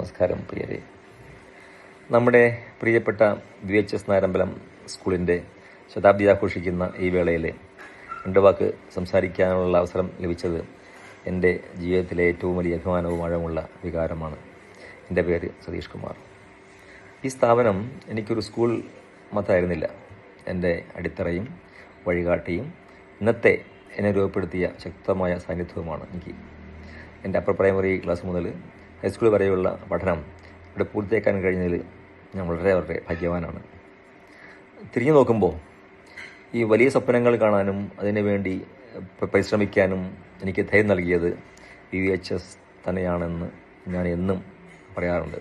നമസ്കാരം പ്രിയരെ. നമ്മുടെ പ്രിയപ്പെട്ട VHS നായരമ്പലം സ്കൂളിൻ്റെ ശതാബ്ദി ആഘോഷിക്കുന്ന ഈ വേളയിൽ 2 വാക്ക് സംസാരിക്കാനുള്ള അവസരം ലഭിച്ചത് എൻ്റെ ജീവിതത്തിലെ ഏറ്റവും വലിയ അഭിമാനവും ആഴമുള്ള വികാരമാണ്. എൻ്റെ പേര് സതീഷ് കുമാർ. ഈ സ്ഥാപനം എനിക്കൊരു സ്കൂൾ മാത്രമായിരുന്നില്ല. എൻ്റെ അടിത്തറയും വഴികാട്ടിയും ഇന്നത്തെ എന്നെ രൂപപ്പെടുത്തിയ ശക്തമായ സാന്നിധ്യവുമാണ് എനിക്ക്. എൻ്റെ അപ്പർ പ്രൈമറി ക്ലാസ് മുതൽ ഹൈസ്കൂൾ വരെയുള്ള പഠനം ഇവിടെ പൂർത്തിയാക്കാൻ കഴിഞ്ഞതിൽ ഞാൻ വളരെ ഭാഗ്യവാനാണ്. തിരിഞ്ഞു നോക്കുമ്പോൾ ഈ വലിയ സ്വപ്നങ്ങൾ കാണാനും അതിനുവേണ്ടി പരിശ്രമിക്കാനും എനിക്ക് ധൈര്യം നൽകിയത് VHS തന്നെയാണെന്ന് ഞാൻ എന്നും പറയാറുണ്ട്.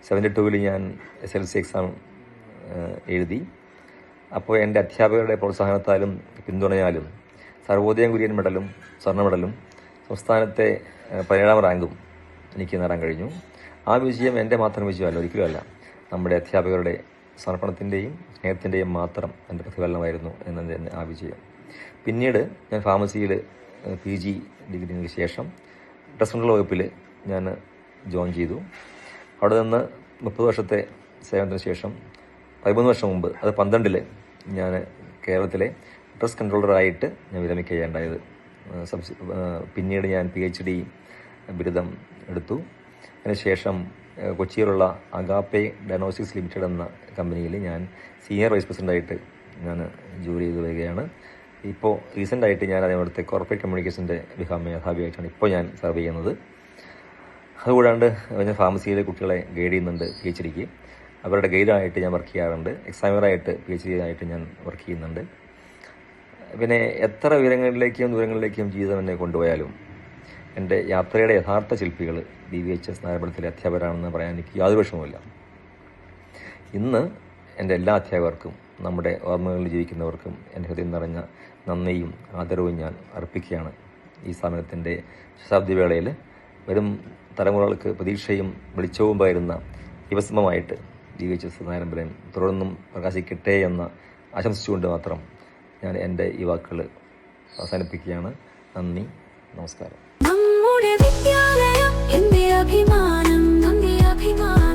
72-ൽ ഞാൻ SLC എക്സാം എഴുതി. അപ്പോൾ എൻ്റെ അധ്യാപകരുടെ പ്രോത്സാഹനത്താലും പിന്തുണയാലും സർവോദയം കുര്യൻ മെഡലും സ്വർണ്ണ മെഡലും സംസ്ഥാനത്തെ 17ാം റാങ്കും എനിക്ക് നേടാൻ കഴിഞ്ഞു. ആ വിജയം എൻ്റെ മാത്രം വിജയമല്ല, ഒരിക്കലുമല്ല. നമ്മുടെ അധ്യാപകരുടെ സമർപ്പണത്തിൻ്റെയും സ്നേഹത്തിൻ്റെയും മാത്രം എൻ്റെ പ്രതിഫലനമായിരുന്നു എന്നതിൻ്റെ ആ വിജയം. പിന്നീട് ഞാൻ ഫാർമസിയിൽ PG ഡിഗ്രിക്ക് ശേഷം ഡ്രസ് കൺട്രോൾ വകുപ്പിൽ ഞാൻ ജോയിൻ ചെയ്തു. അവിടെ നിന്ന് 30 വർഷത്തെ സേവനത്തിന് ശേഷം 13 വർഷം മുമ്പ്, അത് 12-ൽ ഞാൻ കേരളത്തിലെ ഡ്രസ് കൺട്രോളറായിട്ട് ഞാൻ വിരമിക്കുകയുണ്ടായത്. പിന്നീട് ഞാൻ PhD ബിരുദം എടുത്തു. അതിനുശേഷം കൊച്ചിയിലുള്ള അഗാപ്പെ ഡയഗ്നോസ്റ്റിക്സ് ലിമിറ്റഡ് എന്ന കമ്പനിയിൽ ഞാൻ സീനിയർ വൈസ് പ്രസിഡൻ്റായിട്ട് ഞാൻ ജോലി ചെയ്ത് വരികയാണ്. ഇപ്പോൾ റീസെൻ്റായിട്ട് ഞാൻ അതേപോലത്തെ കോർപ്പറേറ്റ് കമ്മ്യൂണിക്കേഷൻ്റെ മേധാവിയായിട്ടാണ് ഇപ്പോൾ ഞാൻ സെർവ് ചെയ്യുന്നത്. അതുകൂടാണ്ട് ഞാൻ ഫാർമസിയിലെ കുട്ടികളെ ഗൈഡ് ചെയ്യുന്നുണ്ട് PhDക്ക്. അവരുടെ ഗൈഡായിട്ട് ഞാൻ വർക്ക് ചെയ്യാറുണ്ട്. എക്സാമിനറായിട്ട് PhD ആയിട്ട് ഞാൻ വർക്ക് ചെയ്യുന്നുണ്ട്. പിന്നെ എത്ര ദൂരങ്ങളിലേക്കും ജീവിതം എന്നെ കൊണ്ടുപോയാലും എൻ്റെ യാത്രയുടെ യഥാർത്ഥ ശില്പികൾ VHS നായരമ്പലത്തിലെ അധ്യാപകരാണെന്ന് പറയാൻ എനിക്ക് യാതൊരു വിഷമവുമില്ല. ഇന്ന് എൻ്റെ എല്ലാ അധ്യാപകർക്കും, നമ്മുടെ ഓർമ്മകളിൽ ജീവിക്കുന്നവർക്കും എൻ്റെ ഹൃദയം നിറഞ്ഞ നന്ദിയും ആദരവും ഞാൻ അർപ്പിക്കുകയാണ്. ഈ സ്ഥാപനത്തിൻ്റെ ശതാബ്ദി വേളയിൽ വരും തലമുറകൾക്ക് പ്രതീക്ഷയും വെളിച്ചവും പകരുന്ന ദിവസമായിട്ട് VHS നായരമ്പലം തുടർന്നും പ്രകാശിക്കട്ടെ എന്ന് ആശംസിച്ചുകൊണ്ട് മാത്രം ഞാൻ എൻ്റെ ഈ വാക്കുകൾ അവസാനിപ്പിക്കുകയാണ്. നന്ദി, നമസ്കാരം. നമ്മുടെ വിദ്യാലയം എൻ്റെ അഭിമാനം, നമ്മുടെ അഭിമാനം.